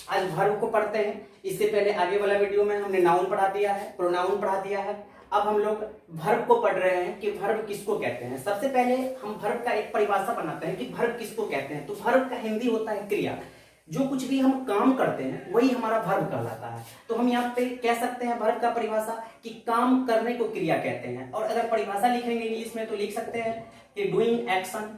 आज वर्ब को पढ़ते हैं। इससे पहले आगे वाला वीडियो में हमने नाउन पढ़ा दिया है, प्रोनाउन पढ़ा दिया है। अब हम लोग वर्ब को पढ़ रहे हैं कि वर्ब किसको कहते हैं। सबसे पहले हम वर्ब का एक परिभाषा बनाते हैं कि वर्ब किसको कहते हैं। तो वर्ब का हिंदी होता है क्रिया। जो कुछ भी हम काम करते हैं वही हमारा वर्ब कहलाता है। तो हम यहाँ पे कह सकते हैं वर्ब का परिभाषा कि काम करने को क्रिया कहते हैं। और अगर परिभाषा लिखेंगे इंग्लिश में तो लिख सकते हैं कि doing action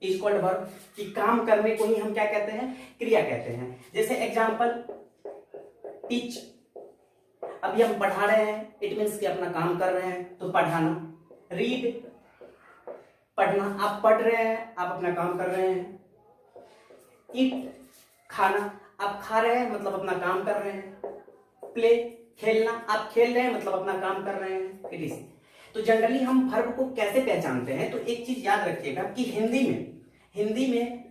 is called verb, कि काम करने को ही हम क्या कहते हैं, क्रिया कहते हैं। जैसे एग्जांपल टीच, अभी हम पढ़ा रहे हैं, इट मीन्स कि अपना काम कर रहे हैं तो पढ़ाना। रीड, पढ़ना, आप पढ़ रहे हैं, आप अपना काम कर रहे हैं। ईट, खाना, आप खा रहे हैं मतलब अपना काम कर रहे हैं। प्ले, खेलना, आप खेल रहे हैं मतलब अपना काम कर रहे हैं। It is. तो जनरली हम वर्ब को कैसे पहचानते हैं, तो एक चीज याद रखिएगा कि हिंदी में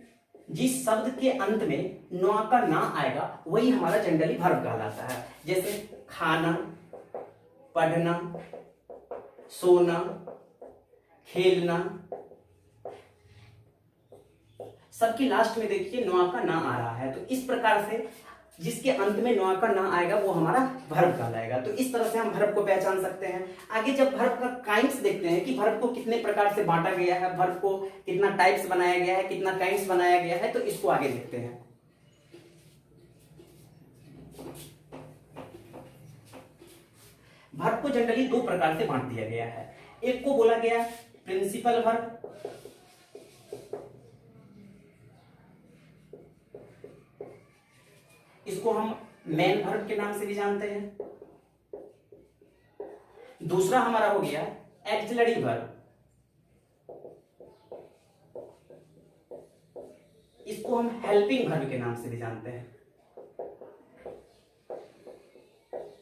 जिस शब्द के अंत में न का ना आएगा वही हमारा जनरली वर्ब कहलाता है। जैसे खाना, पढ़ना, सोना, खेलना, सबकी लास्ट में देखिए न का ना आ रहा है। तो इस प्रकार से जिसके अंत में न का ना आएगा वो हमारा वर्ब कहलाएगा। तो इस तरह से हम वर्ब को पहचान सकते हैं। आगे जब वर्ब का काइंड्स देखते हैं कि वर्ब को कितने प्रकार से बांटा गया है, वर्ब को कितना टाइप्स बनाया गया है, कितना काइंड्स बनाया गया है, तो इसको आगे देखते हैं। वर्ब को जनरली दो प्रकार से बांट दिया गया है। एक को बोला गया प्रिंसिपल वर्ब, इसको हम मेन वर्ब के नाम से भी जानते हैं। दूसरा हमारा हो गया एक्सिलरी वर्ब, इसको हम हेल्पिंग वर्ब के नाम से भी जानते हैं।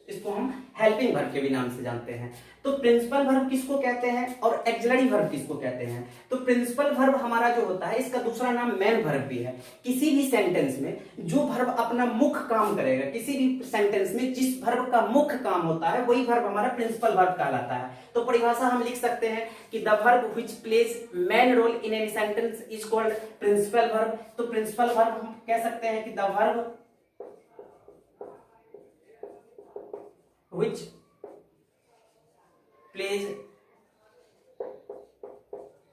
इसको हम हेल्पिंग वर्ब के भी नाम से जानते हैं। तो प्रिंसिपल वर्ब किसको कहते हैं और एक्सिलरी वर्ब किसको कहते हैं। तो प्रिंसिपल वर्ब हमारा जो होता है इसका दूसरा नाम मेन वर्ब भी है। किसी भी सेंटेंस में जो वर्ब अपना मुख्य काम करेगा, किसी भी सेंटेंस में जिस वर्ब का मुख्य काम होता है वही वर्ब हमारा प्रिंसिपल वर्ब कहलाता है। तो परिभाषा हम लिख सकते हैं कि the verb which plays main role in any sentence is called principal verb. तो प्रिंसिपल वर्ब हम कह सकते हैं कि the verb which plays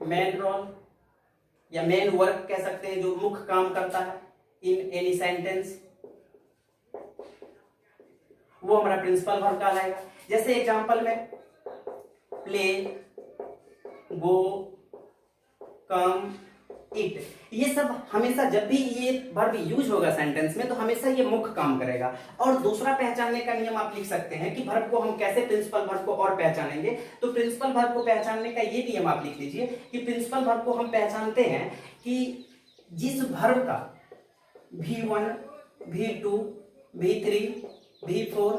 main role या मेन वर्क कह सकते हैं, जो मुख्य काम करता है इन एनी सेंटेंस, वो हमारा प्रिंसिपल वर्ब कहलाएगा। जैसे एग्जांपल में प्ले, गो, कम, इट, ये सब हमेशा जब भी ये वर्ब यूज होगा सेंटेंस में तो हमेशा ये मुख्य काम करेगा। और दूसरा पहचानने का नियम आप लिख सकते हैं कि वर्ब को हम कैसे प्रिंसिपल वर्ब को और पहचानेंगे। तो प्रिंसिपल वर्ब को पहचानने का ये नियम आप लिख लीजिए कि प्रिंसिपल वर्ब को हम पहचानते हैं कि जिस वर्ब का V1, V2, V3, V4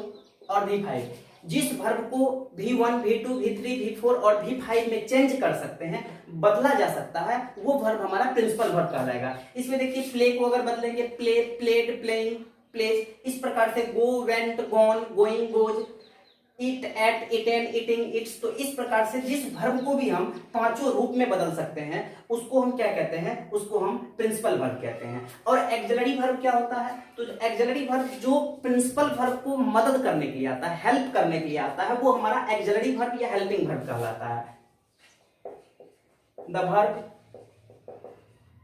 और V5, जिस वर्ब को V1, V2, V3, V4 और V5 में चेंज कर सकते हैं, बदला जा सकता है, वो वर्ब हमारा प्रिंसिपल वर्ब कहलाएगा। इसमें देखिए प्ले को अगर बदलेंगे प्ले, प्लेड, प्लेइंग, प्लेज, इस प्रकार से go, went, gone, going, goes, eat, ate, eaten, eating, eats. तो इस प्रकार से जिस वर्ब को भी हम पांचों रूप में बदल सकते हैं उसको हम क्या कहते हैं, उसको हम प्रिंसिपल वर्ब कहते हैं। और एक्सिलरी वर्ब क्या होता है, तो एक्सिलरी वर्ब जो प्रिंसिपल वर्ब को मदद करने के लिए आता है, हेल्प करने के लिए आता है, वो हमारा एक्सिलरी वर्ब या हेल्पिंग वर्ब कहलाता है। The verb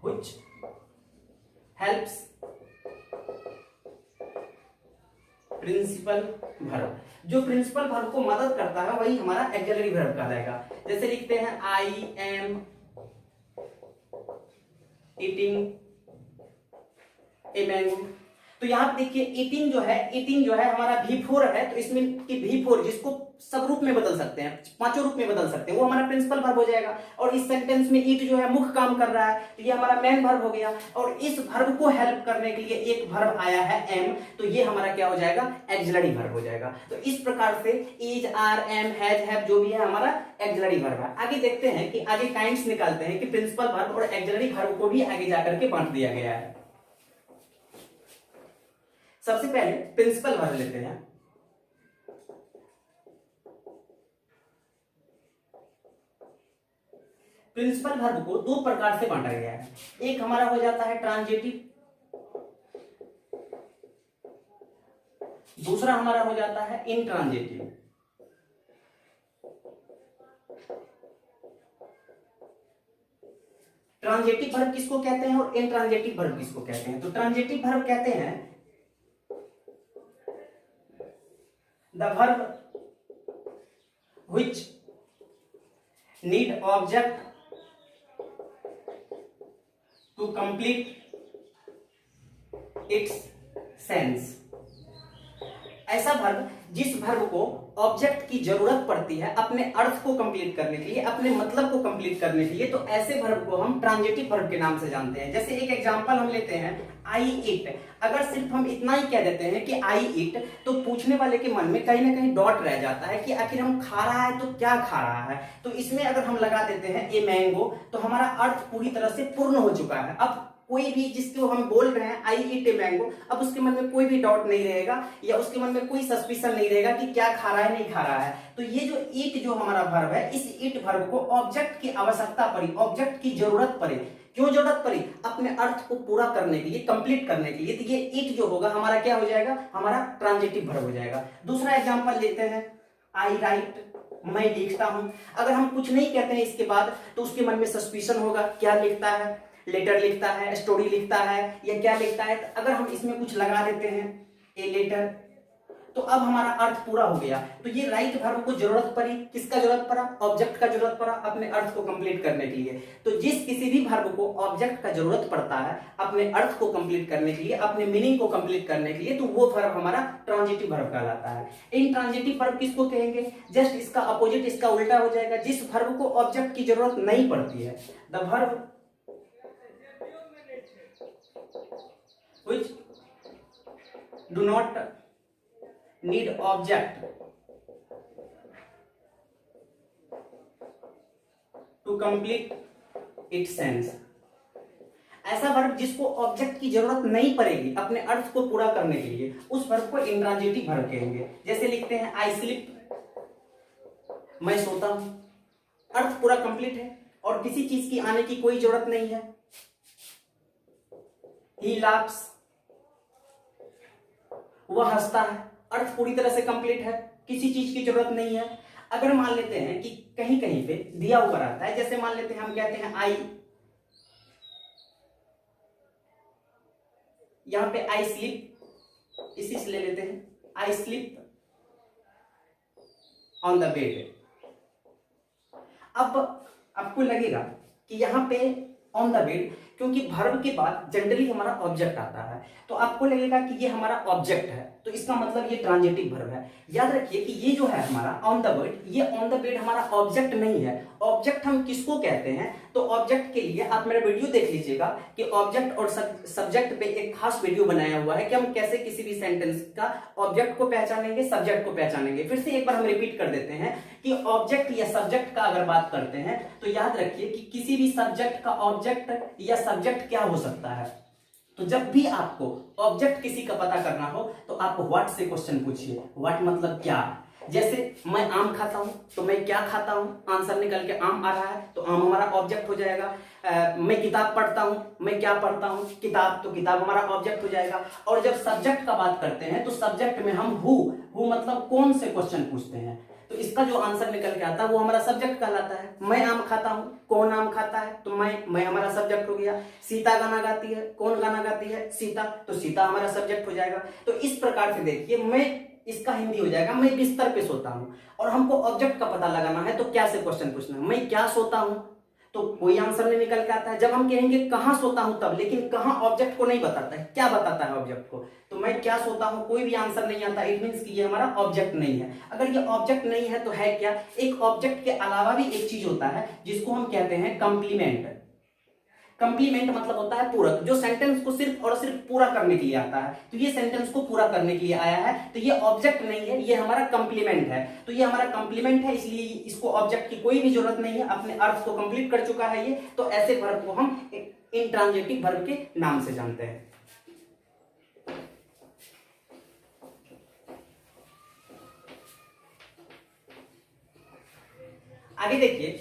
which helps principal verb, जो प्रिंसिपल वर्ब को मदद करता है वही हमारा एक्सिलरी वर्ब कहलाएगा। जैसे लिखते हैं I am eating a mango. तो यहां देखिए ईटिंग जो है हमारा V4 है। तो इसमें कि V4 जिसको सब रूप में बदल सकते हैं, पांचों रूप में बदल सकते हैं, वो हमारा प्रिंसिपल वर्ब हो जाएगा। और इस सेंटेंस में ईट जो है मुख्य काम कर रहा है तो ये हमारा मेन वर्ब हो गया। और इस वर्ब को हेल्प करने के लिए एक वर्ब आया है एम, तो ये हमारा क्या हो जाएगा, एक्सिलरी वर्ब हो जाएगा। तो इस प्रकार से is, are, am, has, have जो भी है हमारा एक्सिलरी वर्ब है। आगे देखते हैं कि आगे काइंड्स निकालते हैं कि प्रिंसिपल वर्ब और एक्सिलरी वर्ब को भी आगे जाकर के बांट दिया गया है। सबसे पहले प्रिंसिपल वर्ब लेते हैं। प्रिंसिपल वर्ब को दो प्रकार से बांटा गया है। एक हमारा हो जाता है ट्रांजिटिव, दूसरा हमारा हो जाता है इनट्रांजिटिव। ट्रांजिटिव वर्ब किसको कहते हैं और इनट्रांजिटिव वर्ब किसको कहते हैं? तो ट्रांजिटिव वर्ब कहते हैं the verb which need object to complete its sense. ऐसा वर्ब जिस वर्ब को ऑब्जेक्ट की जरूरत पड़ती है अपने अर्थ को कंप्लीट करने के लिए, अपने मतलब को कंप्लीट करने के लिए, तो ऐसे वर्ब को हम ट्रांजिटिव वर्ब के नाम से जानते हैं। जैसे एक एग्जांपल हम लेते हैं, आई इट। अगर सिर्फ हम इतना ही कह देते हैं कि आई इट, तो पूछने वाले के मन में कहीं ना कहीं डॉट रह जाता है कि आखिर हम खा रहा है तो क्या खा रहा है। तो इसमें अगर हम लगा देते हैं ए मैंगो, तो हमारा अर्थ पूरी तरह से पूर्ण हो चुका है। अब कोई भी जिसको हम बोल रहे हैं आई ईट ए मैंगो, अब उसके मन में कोई भी डाउट नहीं रहेगा या उसके मन में कोई सस्पिशन नहीं रहेगा कि क्या खा रहा है नहीं खा रहा है। तो ये जो ईट जो हमारा वर्ब है, इस ईट वर्ब को ऑब्जेक्ट की आवश्यकता पड़ी, ऑब्जेक्ट की जरूरत पड़ी। क्यों जरूरत पड़ी? अपने अर्थ को पूरा करने के लिए, कंप्लीट करने के लिए। तो ये ईट जो होगा हमारा क्या हो जाएगा? हमारा ट्रांजिटिव वर्ब हो जाएगा। दूसरा एग्जाम्पल लेते हैं, आई राइट, मैं लिखता हूं। अगर हम कुछ नहीं कहते हैं इसके बाद, तो उसके मन में सस्पिशन होगा, क्या लिखता है? लेटर लिखता है, स्टोरी लिखता है, या क्या लिखता है? तो अगर हम इसमें कुछ लगा देते हैं, ए लेटर, तो अब हमारा अर्थ पूरा हो गया। तो ये राइट वर्ब को जरूरत पड़ी, किसका जरूरत पड़ा? ऑब्जेक्ट का जरूरत पड़ा अपने अर्थ को कंप्लीट करने के लिए। तो जिस किसी भी वर्ब को ऑब्जेक्ट का जरूरत पड़ता है अपने अर्थ को कंप्लीट करने के लिए, अपने मीनिंग को कंप्लीट करने के लिए, तो वो वर्ब हमारा ट्रांजिटिव वर्ब कहलाता है। इनट्रांजिटिव वर्ब किसको कहेंगे? जस्ट इसका अपोजिट, इसका उल्टा हो जाएगा। जिस वर्ब को ऑब्जेक्ट की जरूरत नहीं पड़ती है, the verb which do not need object to complete its sense। ऐसा वर्ब जिसको ऑब्जेक्ट की जरूरत नहीं पड़ेगी अपने अर्थ को पूरा करने के लिए, उस वर्ब को इंट्रांजिटिव वर्ब कहेंगे। जैसे लिखते हैं आई स्लीप, मैं सोता हूं। अर्थ पूरा कंप्लीट है और किसी चीज की आने की कोई जरूरत नहीं है। ही laughs, वह हंसता है। अर्थ पूरी तरह से कंप्लीट है, किसी चीज की जरूरत नहीं है। अगर मान लेते हैं कि कहीं कहीं पे दिया हुआ रहता है, जैसे मान लेते हैं हम कहते हैं आई, यहां पे आई स्लीप, इसी से ले लेते हैं, I sleep on the bed. अब आपको लगेगा कि यहां पे ऑन द बेड, क्योंकि वर्ब के बाद जनरली हमारा ऑब्जेक्ट आता है, तो आपको लगेगा कि ये हमारा ऑब्जेक्ट है, तो इसका मतलब ये ट्रांजिटिव वर्ब है। याद रखिए कि ये जो है हमारा ऑन द बेड, ये ऑन द बेड हमारा ऑब्जेक्ट नहीं है। ऑब्जेक्ट हम किसको कहते हैं? तो ऑब्जेक्ट के लिए आप मेरा वीडियो देख लीजिएगा कि ऑब्जेक्ट और सब्जेक्ट पे एक खास वीडियो बनाया हुआ है कि हम कैसे किसी भी सेंटेंस का ऑब्जेक्ट को पहचानेंगे, सब्जेक्ट को पहचानेंगे। फिर से एक बार हम रिपीट कर देते हैं कि ऑब्जेक्ट या सब्जेक्ट का अगर बात करते हैं, तो याद रखिए कि किसी भी सब्जेक्ट का ऑब्जेक्ट या सब्जेक्ट क्या हो सकता है। तो जब भी आपको ऑब्जेक्ट किसी का पता करना हो, तो आप व्हाट से क्वेश्चन पूछिए। व्हाट मतलब क्या। जैसे मैं आम खाता हूं, तो मैं क्या खाता हूं, आंसर निकल के आम आ रहा है, तो आम हमारा ऑब्जेक्ट हो जाएगा। मैं किताब पढ़ता हूं, मैं क्या पढ़ता हूं, किताब, तो किताब हमारा ऑब्जेक्ट हो जाएगा। और जब सब्जेक्ट का बात करते हैं, तो सब्जेक्ट में हम हु मतलब कौन से क्वेश्चन पूछते हैं, तो इसका जो आंसर निकल के आता है वो हमारा सब्जेक्ट कहलाता है। मैं आम खाता हूं, कौन आम खाता है, तो मैं हमारा सब्जेक्ट हो गया। सीता गाना गाती है, कौन गाना गाती है, सीता, तो सीता हमारा सब्जेक्ट हो जाएगा। तो इस प्रकार से देखिए, मैं, इसका हिंदी हो जाएगा मैं बिस्तर पे सोता हूं, और हमको ऑब्जेक्ट का पता लगाना है, तो क्या से क्वेश्चन पूछना है, मैं क्या सोता हूं, तो कोई आंसर नहीं निकल के आता है। जब हम कहेंगे कहां सोता हूं तब, लेकिन कहां ऑब्जेक्ट को नहीं बताता है, क्या बताता है ऑब्जेक्ट को, तो मैं क्या सोता हूं, कोई भी आंसर नहीं आता। इट मींस कि ये हमारा ऑब्जेक्ट नहीं है। अगर ये ऑब्जेक्ट नहीं है तो है क्या? एक ऑब्जेक्ट के अलावा भी एक चीज होता है जिसको हम कहते हैं कंप्लीमेंट। कंप्लीमेंट मतलब होता है पूरक, जो सेंटेंस को सिर्फ और सिर्फ पूरा करने के लिए आता है। तो ये सेंटेंस को पूरा करने के लिए आया है, तो ये ऑब्जेक्ट नहीं है, ये हमारा कंप्लीमेंट है। तो ये हमारा कंप्लीमेंट है, इसलिए इसको ऑब्जेक्ट की कोई भी जरूरत नहीं है, अपने अर्थ को कंप्लीट कर चुका है ये। तो ऐसे वर्ब को हम इंट्रांजिटिव वर्ब के नाम से जानते हैं। आगे देखिए,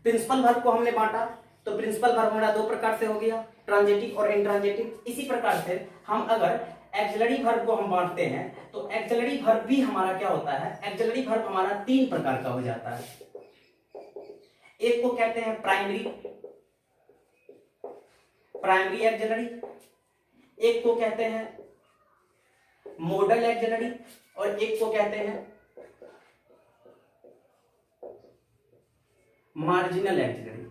प्रिंसिपल वर्ब को हमने बांटा, तो प्रिंसिपल वर्ब हमारा दो प्रकार से हो गया, ट्रांजिटिव और इंट्रांजिटिव। इसी प्रकार से हम अगर एक्सिलरी वर्ब को हम बांटते हैं तो एक्सिलरी वर्ब भी हमारा क्या होता है, एक्सिलरी वर्ब हमारा तीन प्रकार का हो जाता है। एक को कहते हैं प्राइमरी एक्सिलरी, एक को कहते हैं मॉडल एक्सिलरी, और एक को कहते हैं मार्जिनल एक्सिलरी।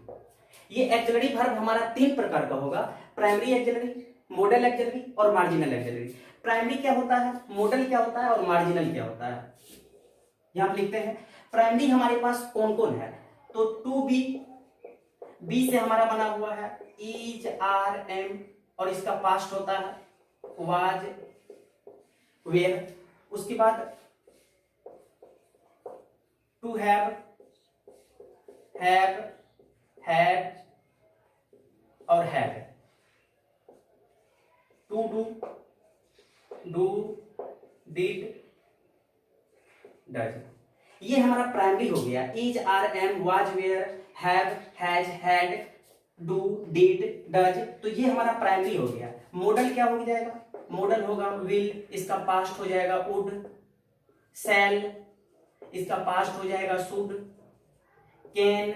ये एक्सिलरी वर्ब हमारा तीन प्रकार का होगा, प्राइमरी एक्सिलरी, मॉडल एक्सिलरी और मार्जिनल एक्सिलरी। प्राइमरी क्या होता है, मॉडल क्या होता है और मार्जिनल क्या होता है, यहां पे लिखते हैं। प्राइमरी हमारे पास कौन कौन है, तो टू बी से हमारा बना हुआ है, इज, आर, एम, और इसका पास्ट होता है वाज, वेयर। उसके बाद टू हैव, हैड और had. To do, did, does. ये हमारा प्राइमरी हो गया, is, are, am, was, were, have, has, had, do, did, does. तो ये हमारा प्राइमरी हो गया। मॉडल क्या हो जाएगा, मॉडल होगा विल, इसका पास्ट हो जाएगा वुड, शैल, इसका पास्ट हो जाएगा शुड, कैन,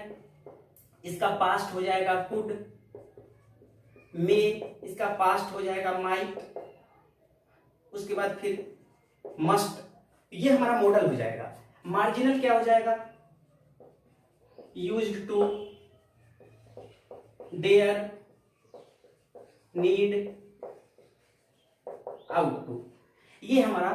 इसका पास्ट हो जाएगा कुड, मे, इसका पास्ट हो जाएगा माइट, उसके बाद फिर मस्ट। ये हमारा मॉडल हो जाएगा। मार्जिनल क्या हो जाएगा, used to, dare, need, ought to. ये हमारा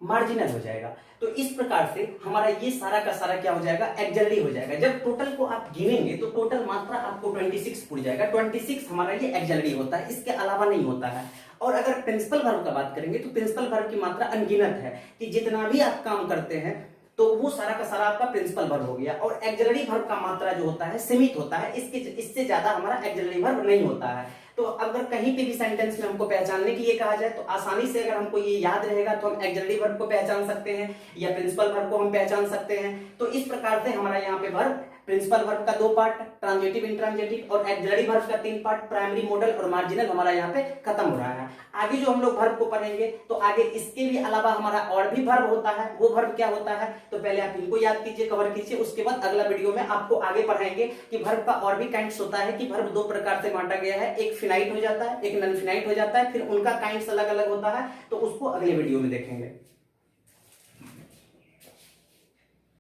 मार्जिनल हो जाएगा। तो इस प्रकार से हमारा ये सारा का सारा क्या हो जाएगा, एक्सिलरी हो जाएगा। जब टोटल को आप गिनेंगे तो टोटल मात्रा आपको 26 पड़ जाएगा। 26 हमारा ये एक्सिलरी होता है, इसके अलावा नहीं होता है। और अगर प्रिंसिपल वर्ब का बात करेंगे तो प्रिंसिपल वर्ब की मात्रा अनगिनत है, कि जितना भी आप काम करते हैं तो वो सारा का सारा आपका प्रिंसिपल वर्ब हो गया। और एक्सिलरी वर्ब का मात्रा जो होता है सीमित होता है, इससे ज्यादा हमारा एक्सिलरी वर्ब नहीं होता है। तो अगर कहीं पे भी सेंटेंस में हमको पहचानने के लिए कहा जाए तो आसानी से अगर हमको ये याद रहेगा तो हम एक्सिलरी वर्ब को पहचान सकते हैं या प्रिंसिपल वर्ब को हम पहचान सकते हैं। तो इस प्रकार से हमारा यहाँ पे वर्ब, प्रिंसिपल वर्ब का 2 पार्ट, ट्रांजिटिव, इंट्रांजिटिव, और एक्सिलरी वर्ब का 3 पार्ट, प्राइमरी, मॉडल और मार्जिनल हमारा यहाँ पे खत्म हो रहा है। आगे जो हम लोग वर्ब को पढ़ेंगे तो आगे इसके भी अलावा हमारा और भी वर्ब होता है। वो वर्ब क्या होता है, तो पहले आप इनको याद कीजिए, कवर कीजिए, उसके बाद अगला वीडियो में आपको आगे पढ़ाएंगे कि वर्ब का और भी काइंड्स होता है, कि वर्ब 2 प्रकार से बांटा गया है, एक फिनाइट हो जाता है, एक नॉन फिनाइट हो जाता है, फिर उनका काइंड्स अलग अलग होता है। तो उसको अगले वीडियो में देखेंगे।